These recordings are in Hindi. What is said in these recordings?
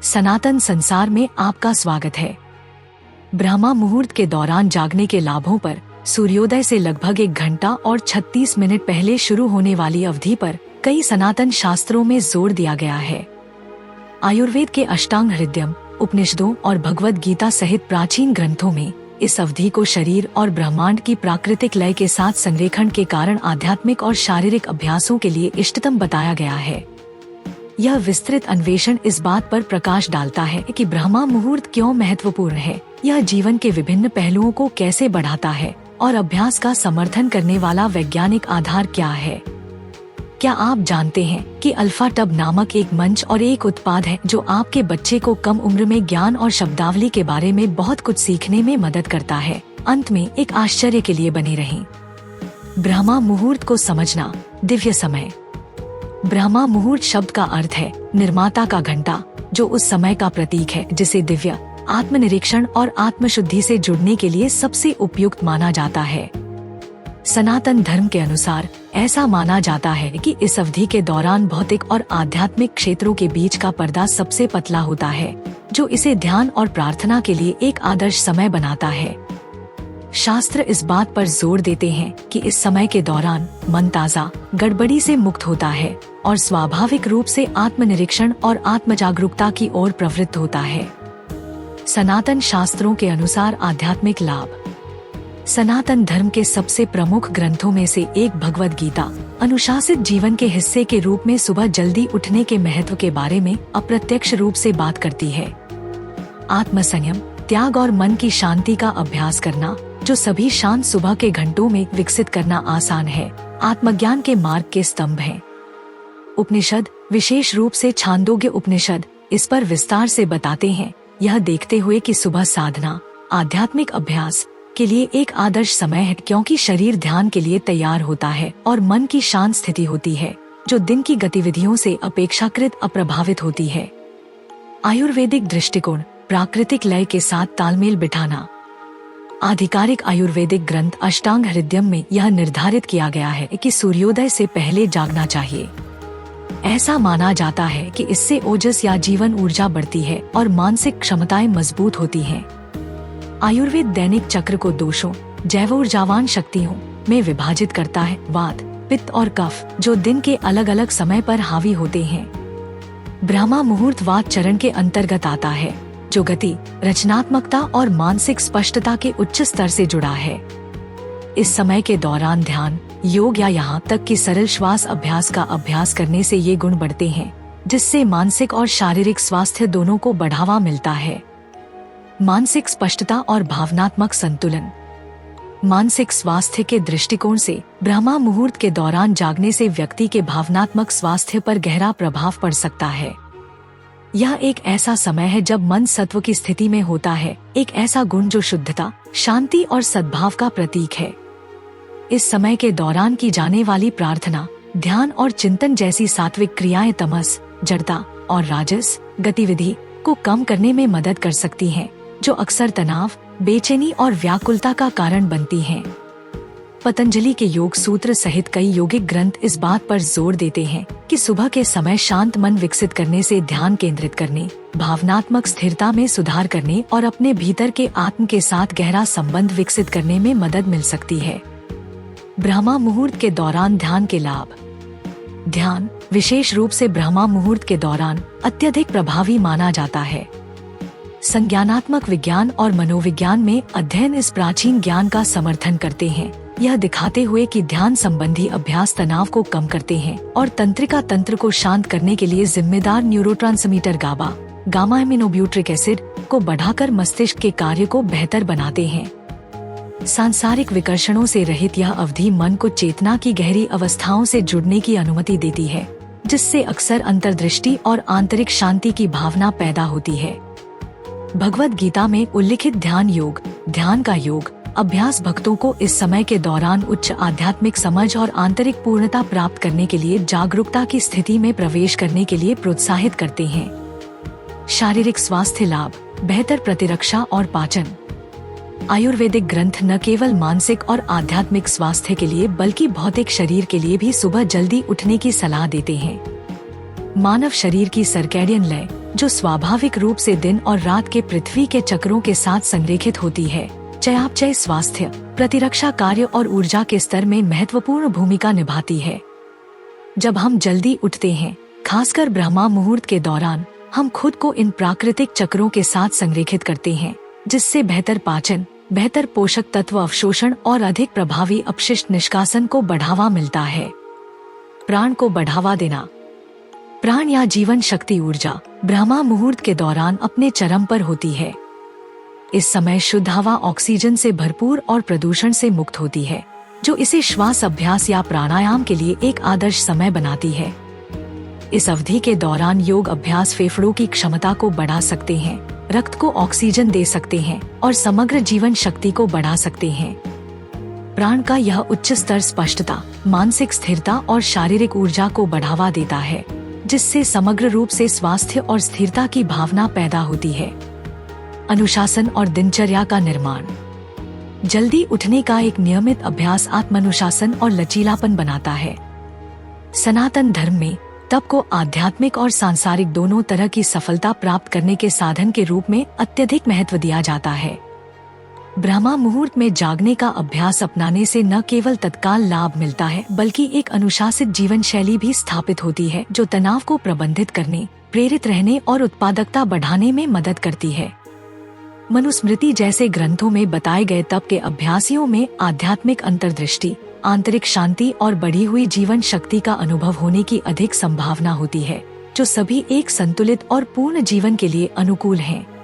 सनातन संसार में आपका स्वागत है। ब्रह्मा मुहूर्त के दौरान जागने के लाभों पर सूर्योदय से लगभग 1 घंटा और 36 मिनट पहले शुरू होने वाली अवधि पर कई सनातन शास्त्रों में जोर दिया गया है। आयुर्वेद के अष्टांग हृदयम, उपनिषदों और भगवद गीता सहित प्राचीन ग्रंथों में इस अवधि को शरीर और ब्रह्मांड की प्राकृतिक लय के साथ संरेखण के कारण आध्यात्मिक और शारीरिक अभ्यासों के लिए इष्टतम बताया गया है। यह विस्तृत अन्वेषण इस बात पर प्रकाश डालता है कि ब्रह्मा मुहूर्त क्यों महत्वपूर्ण है, यह जीवन के विभिन्न पहलुओं को कैसे बढ़ाता है और अभ्यास का समर्थन करने वाला वैज्ञानिक आधार क्या है। क्या आप जानते हैं कि अल्फा टब नामक एक मंच और एक उत्पाद है जो आपके बच्चे को कम उम्र में ज्ञान और शब्दावली के बारे में बहुत कुछ सीखने में मदद करता है। अंत में एक आश्चर्य के लिए बने रहें। ब्रह्मा मुहूर्त को समझना। दिव्य समय। ब्रह्मा मुहूर्त शब्द का अर्थ है निर्माता का घंटा, जो उस समय का प्रतीक है जिसे दिव्य, आत्मनिरीक्षण और आत्मशुद्धि से जुड़ने के लिए सबसे उपयुक्त माना जाता है। सनातन धर्म के अनुसार ऐसा माना जाता है कि इस अवधि के दौरान भौतिक और आध्यात्मिक क्षेत्रों के बीच का पर्दा सबसे पतला होता है, जो इसे ध्यान और प्रार्थना के लिए एक आदर्श समय बनाता है। शास्त्र इस बात पर जोर देते हैं कि इस समय के दौरान मन ताजा, गड़बड़ी से मुक्त होता है और स्वाभाविक रूप से आत्मनिरीक्षण और आत्मजागरूकता की ओर प्रवृत्त होता है। सनातन शास्त्रों के अनुसार आध्यात्मिक लाभ। सनातन धर्म के सबसे प्रमुख ग्रंथों में से एक भगवद गीता अनुशासित जीवन के हिस्से के रूप में सुबह जल्दी उठने के महत्व के बारे में अप्रत्यक्ष रूप से बात करती है। आत्मसंयम, त्याग और मन की शांति का अभ्यास करना, जो सभी शांत सुबह के घंटों में विकसित करना आसान है, आत्मज्ञान के मार्ग के स्तंभ हैं। उपनिषद, विशेष रूप से छांदोग्य उपनिषद, इस पर विस्तार से बताते हैं, यह देखते हुए कि सुबह साधना, आध्यात्मिक अभ्यास के लिए एक आदर्श समय है, क्योंकि शरीर ध्यान के लिए तैयार होता है और मन की शांत स्थिति होती है, जो दिन की गतिविधियों से अपेक्षाकृत अप्रभावित होती है। आयुर्वेदिक दृष्टिकोण, प्राकृतिक लय के साथ तालमेल बिठाना। आधिकारिक आयुर्वेदिक ग्रंथ अष्टांग हृदयम में यह निर्धारित किया गया है कि सूर्योदय से पहले जागना चाहिए। ऐसा माना जाता है कि इससे ओजस या जीवन ऊर्जा बढ़ती है और मानसिक क्षमताएं मजबूत होती हैं। आयुर्वेद दैनिक चक्र को दोषों, जैव ऊर्जावान शक्तियों में विभाजित करता है, वात, पित्त और कफ, जो दिन के अलग अलग समय पर हावी होते हैं। ब्रह्मा मुहूर्त वात चरण के अंतर्गत आता है, जो गति, रचनात्मकता और मानसिक स्पष्टता के उच्च स्तर से जुड़ा है। इस समय के दौरान ध्यान, योग या यहाँ तक कि सरल श्वास अभ्यास का अभ्यास करने से ये गुण बढ़ते हैं, जिससे मानसिक और शारीरिक स्वास्थ्य दोनों को बढ़ावा मिलता है। मानसिक स्पष्टता और भावनात्मक संतुलन। मानसिक स्वास्थ्य के दृष्टिकोण से ब्रह्मा मुहूर्त के दौरान जागने से व्यक्ति के भावनात्मक स्वास्थ्य पर गहरा प्रभाव पड़ सकता है। यह एक ऐसा समय है जब मन सत्व की स्थिति में होता है, एक ऐसा गुण जो शुद्धता, शांति और सद्भाव का प्रतीक है। इस समय के दौरान की जाने वाली प्रार्थना, ध्यान और चिंतन जैसी सात्विक क्रियाएं तमस, जड़ता और राजस गतिविधि को कम करने में मदद कर सकती हैं, जो अक्सर तनाव, बेचैनी और व्याकुलता का कारण बनती हैं। पतंजलि के योग सूत्र सहित कई योगिक ग्रंथ इस बात पर जोर देते हैं कि सुबह के समय शांत मन विकसित करने से ध्यान केंद्रित करने, भावनात्मक स्थिरता में सुधार करने और अपने भीतर के आत्म के साथ गहरा संबंध विकसित करने में मदद मिल सकती है। ब्रह्मा मुहूर्त के दौरान ध्यान के लाभ। ध्यान, विशेष रूप से ब्रह्मा मुहूर्त के दौरान, अत्यधिक प्रभावी माना जाता है। संज्ञानात्मक विज्ञान और मनोविज्ञान में अध्ययन इस प्राचीन ज्ञान का समर्थन करते हैं, यह दिखाते हुए कि ध्यान संबंधी अभ्यास तनाव को कम करते हैं और तंत्रिका तंत्र को शांत करने के लिए जिम्मेदार न्यूरोट्रांसमीटर गाबा, गामा एमिनोब्यूट्रिक एसिड को बढ़ाकर मस्तिष्क के कार्य को बेहतर बनाते हैं। सांसारिक विकर्षणों से रहित यह अवधि मन को चेतना की गहरी अवस्थाओं से जुड़ने की अनुमति देती है, जिससे अक्सर अंतर्दृष्टि और आंतरिक शांति की भावना पैदा होती है। भगवद गीता में उल्लिखित ध्यान योग, ध्यान का योग अभ्यास भक्तों को इस समय के दौरान उच्च आध्यात्मिक समझ और आंतरिक पूर्णता प्राप्त करने के लिए जागरूकता की स्थिति में प्रवेश करने के लिए प्रोत्साहित करते हैं। शारीरिक स्वास्थ्य लाभ, बेहतर प्रतिरक्षा और पाचन। आयुर्वेदिक ग्रंथ न केवल मानसिक और आध्यात्मिक स्वास्थ्य के लिए बल्कि भौतिक शरीर के लिए भी सुबह जल्दी उठने की सलाह देते हैं। मानव शरीर की सर्कैडियन लय, जो स्वाभाविक रूप से दिन और रात के पृथ्वी के चक्रों के साथ संरेखित होती है। चयापचय, स्वास्थ्य, प्रतिरक्षा कार्य और ऊर्जा के स्तर में महत्वपूर्ण भूमिका निभाती है। जब हम जल्दी उठते हैं, खासकर ब्रह्मा मुहूर्त के दौरान, हम खुद को इन प्राकृतिक चक्रों के साथ संरेखित करते हैं, जिससे बेहतर पाचन, बेहतर पोषक तत्व अवशोषण और अधिक प्रभावी अपशिष्ट निष्कासन को बढ़ावा मिलता है। प्राण को बढ़ावा देना। प्राण या जीवन शक्ति ऊर्जा ब्रह्मा मुहूर्त के दौरान अपने चरम पर होती है। इस समय शुद्ध हवा ऑक्सीजन से भरपूर और प्रदूषण से मुक्त होती है, जो इसे श्वास अभ्यास या प्राणायाम के लिए एक आदर्श समय बनाती है। इस अवधि के दौरान योग अभ्यास फेफड़ों की क्षमता को बढ़ा सकते हैं, रक्त को ऑक्सीजन दे सकते हैं और समग्र जीवन शक्ति को बढ़ा सकते हैं। प्राण का यह उच्च स्तर स्पष्टता, मानसिक स्थिरता और शारीरिक ऊर्जा को बढ़ावा देता है, जिससे समग्र रूप से स्वास्थ्य और स्थिरता की भावना पैदा होती है। अनुशासन और दिनचर्या का निर्माण। जल्दी उठने का एक नियमित अभ्यास आत्मानुशासन और लचीलापन बनाता है। सनातन धर्म में तप को आध्यात्मिक और सांसारिक दोनों तरह की सफलता प्राप्त करने के साधन के रूप में अत्यधिक महत्व दिया जाता है। ब्रह्मा मुहूर्त में जागने का अभ्यास अपनाने से न केवल तत्काल लाभ मिलता है, बल्कि एक अनुशासित जीवन शैली भी स्थापित होती है, जो तनाव को प्रबंधित करने, प्रेरित रहने और उत्पादकता बढ़ाने में मदद करती है। मनुस्मृति जैसे ग्रंथों में बताए गए तप के अभ्यासियों में आध्यात्मिक अंतर्दृष्टि, आंतरिक शांति और बढ़ी हुई जीवन शक्ति का अनुभव होने की अधिक संभावना होती है, जो सभी एक संतुलित और पूर्ण जीवन के लिए अनुकूल हैं।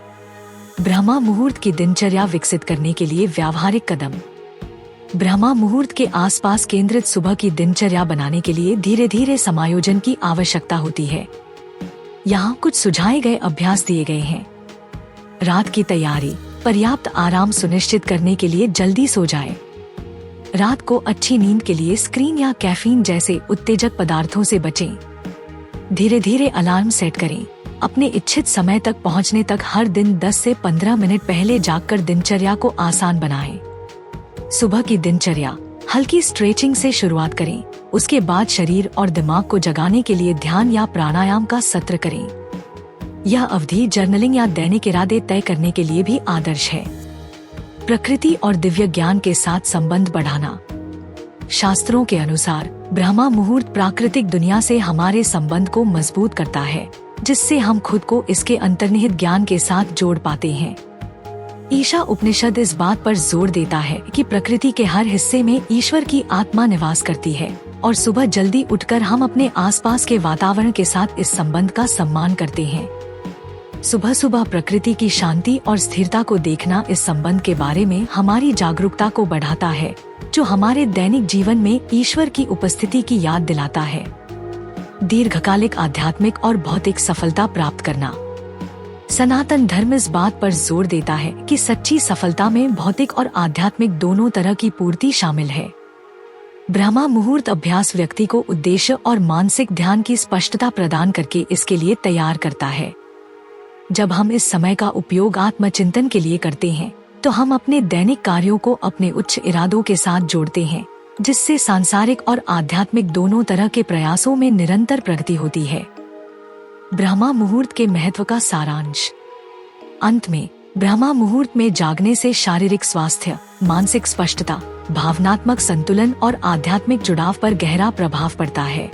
ब्रह्मा मुहूर्त की दिनचर्या विकसित करने के लिए व्यावहारिक कदम। ब्रह्मा मुहूर्त के आसपास केंद्रित सुबह की दिनचर्या बनाने के लिए धीरे धीरे समायोजन की आवश्यकता होती है। यहाँ कुछ सुझाए गए अभ्यास दिए गए हैं। रात की तैयारी। पर्याप्त आराम सुनिश्चित करने के लिए जल्दी सो जाएं। रात को अच्छी नींद के लिए स्क्रीन या कैफीन जैसे उत्तेजक पदार्थों से बचें। धीरे धीरे अलार्म सेट करें। अपने इच्छित समय तक पहुंचने तक हर दिन 10 से 15 मिनट पहले जागकर दिनचर्या को आसान बनाएं। सुबह की दिनचर्या। हल्की स्ट्रेचिंग से शुरुआत करें। उसके बाद शरीर और दिमाग को जगाने के लिए ध्यान या प्राणायाम का सत्र करें। यह अवधि जर्नलिंग या दैनिक इरादे तय करने के लिए भी आदर्श है। प्रकृति और दिव्य ज्ञान के साथ संबंध बढ़ाना। शास्त्रों के अनुसार ब्रह्मा मुहूर्त प्राकृतिक दुनिया से हमारे संबंध को मजबूत करता है, जिससे हम खुद को इसके अंतर्निहित ज्ञान के साथ जोड़ पाते हैं। ईशा उपनिषद इस बात पर जोर देता है कि प्रकृति के हर हिस्से में ईश्वर की आत्मा निवास करती है और सुबह जल्दी उठकर हम अपने आसपास के वातावरण के साथ इस संबंध का सम्मान करते हैं। सुबह सुबह प्रकृति की शांति और स्थिरता को देखना इस संबंध के बारे में हमारी जागरूकता को बढ़ाता है, जो हमारे दैनिक जीवन में ईश्वर की उपस्थिति की याद दिलाता है। दीर्घकालिक आध्यात्मिक और भौतिक सफलता प्राप्त करना। सनातन धर्म इस बात पर जोर देता है कि सच्ची सफलता में भौतिक और आध्यात्मिक दोनों तरह की पूर्ति शामिल है। ब्रह्मा मुहूर्त अभ्यास व्यक्ति को उद्देश्य और मानसिक ध्यान की स्पष्टता प्रदान करके इसके लिए तैयार करता है। जब हम इस समय का उपयोग आत्मचिंतन के लिए करते हैं, तो हम अपने दैनिक कार्यों को अपने उच्च इरादों के साथ जोड़ते हैं, जिससे सांसारिक और आध्यात्मिक दोनों तरह के प्रयासों में निरंतर प्रगति होती है। ब्रह्मा मुहूर्त के महत्व का सारांश। अंत में, ब्रह्मा मुहूर्त में जागने से शारीरिक स्वास्थ्य, मानसिक स्पष्टता, भावनात्मक संतुलन और आध्यात्मिक जुड़ाव पर गहरा प्रभाव पड़ता है।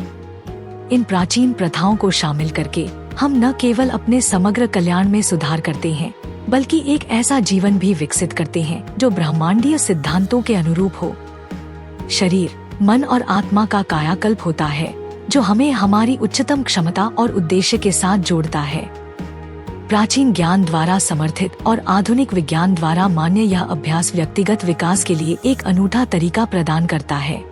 इन प्राचीन प्रथाओं को शामिल करके हम न केवल अपने समग्र कल्याण में सुधार करते हैं, बल्कि एक ऐसा जीवन भी विकसित करते हैं जो ब्रह्मांडीय सिद्धांतों के अनुरूप हो। शरीर, मन और आत्मा का कायाकल्प होता है, जो हमें हमारी उच्चतम क्षमता और उद्देश्य के साथ जोड़ता है। प्राचीन ज्ञान द्वारा समर्थित और आधुनिक विज्ञान द्वारा मान्य यह अभ्यास व्यक्तिगत विकास के लिए एक अनूठा तरीका प्रदान करता है।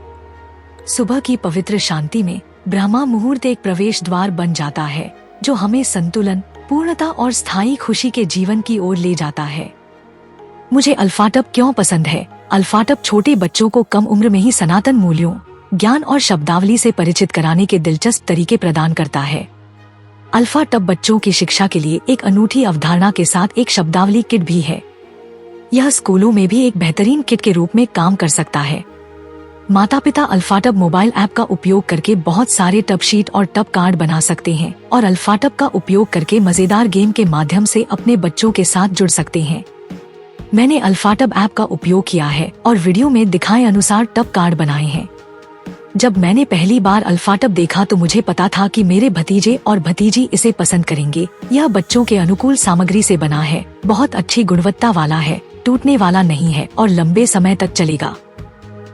सुबह की पवित्र शांति में ब्रह्मा मुहूर्त एक प्रवेश द्वार बन जाता है, जो हमें संतुलन, पूर्णता और स्थायी खुशी के जीवन की ओर ले जाता है। मुझे अल्फाटप क्यों पसंद है? अल्फाटप छोटे बच्चों को कम उम्र में ही सनातन मूल्यों, ज्ञान और शब्दावली से परिचित कराने के दिलचस्प तरीके प्रदान करता है। अल्फाटप बच्चों की शिक्षा के लिए एक अनूठी अवधारणा के साथ एक शब्दावली किट भी है। यह स्कूलों में भी एक बेहतरीन किट के रूप में काम कर सकता है। माता पिता अल्फाटब मोबाइल ऐप का उपयोग करके बहुत सारे टब शीट और टब कार्ड बना सकते हैं और अल्फाटब का उपयोग करके मजेदार गेम के माध्यम से अपने बच्चों के साथ जुड़ सकते हैं। मैंने अल्फाटब ऐप का उपयोग किया है और वीडियो में दिखाए अनुसार टब कार्ड बनाए हैं। जब मैंने पहली बार अल्फाटब देखा तो मुझे पता था कि मेरे भतीजे और भतीजी इसे पसंद करेंगे। यह बच्चों के अनुकूल सामग्री से बना है, बहुत अच्छी गुणवत्ता वाला है, टूटने वाला नहीं है और लंबे समय तक चलेगा।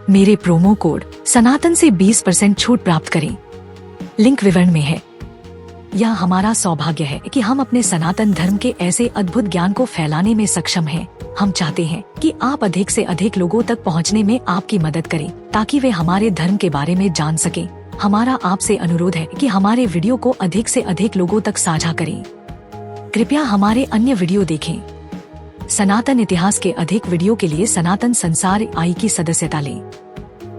मेरे प्रोमो कोड सनातन से 20% छूट प्राप्त करें, लिंक विवरण में है। यह हमारा सौभाग्य है कि हम अपने सनातन धर्म के ऐसे अद्भुत ज्ञान को फैलाने में सक्षम हैं। हम चाहते हैं कि आप अधिक से अधिक लोगों तक पहुंचने में आपकी मदद करें ताकि वे हमारे धर्म के बारे में जान सकें। हमारा आपसे अनुरोध है कि हमारे वीडियो को अधिक से अधिक लोगों तक साझा करें। कृपया हमारे अन्य वीडियो देखें। सनातन इतिहास के अधिक वीडियो के लिए सनातन संसार आई की सदस्यता लें।